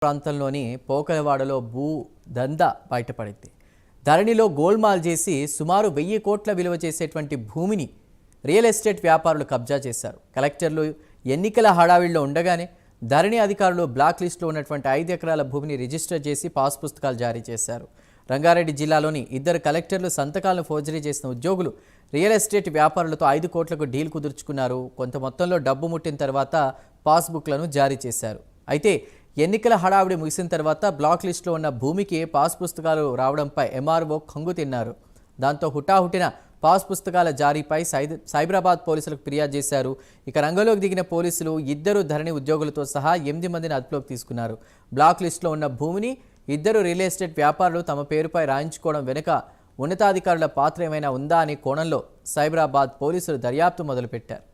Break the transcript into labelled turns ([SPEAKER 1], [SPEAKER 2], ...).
[SPEAKER 1] ప్రాంతంలోని పోకలవాడలో భూ దందా బయటపడింది. ధరణిలో గోల్మాల్ చేసి సుమారు 1000 కోట్ల విలువ చేసేటువంటి భూమిని రియల్ ఎస్టేట్ వ్యాపారులు కబ్జా చేశారు. కలెక్టర్లు ఎన్నికల హడావిడిలో ఉండగానే ధరణి అధికారులు బ్లాక్ లిస్టులో ఉన్నటువంటి 5 ఎకరాల భూమిని రిజిస్టర్ చేసి పాస్ పుస్తకాలు జారీ చేశారు. రంగారెడ్డి జిల్లాలోని 2 కలెక్టర్లు సంతకాలను ఫోర్జరీ చేసిన ఉద్యోగులు రియల్ ఎస్టేట్ వ్యాపారులతో 5 కోట్లకు డీల్ కుదుర్చుకున్నారు. కొంత మొత్తంలో డబ్బు ముట్టిన తర్వాత పాస్బుక్లను జారీ చేశారు. అయితే ఎన్నికల హడావిడి ముగిసిన తర్వాత బ్లాక్ లిస్టులో ఉన్న భూమికి పాస్ పుస్తకాలు రావడంపై ఎంఆర్ఓ కంగు తిన్నారు. దాంతో హుటాహుటిన పాస్ పుస్తకాల జారీపై సైబరాబాద్ పోలీసులకు ఫిర్యాదు చేశారు. ఇక రంగంలోకి దిగిన పోలీసులు 2 ధరణి ఉద్యోగులతో సహా 8 మందిని అదుపులోకి తీసుకున్నారు. బ్లాక్ లిస్టులో ఉన్న భూమిని 2 రియల్ ఎస్టేట్ వ్యాపారులు తమ పేరుపై రాయించుకోవడం వెనుక ఉన్నతాధికారుల పాత్ర ఏమైనా ఉందా అనే కోణంలో సైబరాబాద్ పోలీసులు దర్యాప్తు మొదలుపెట్టారు.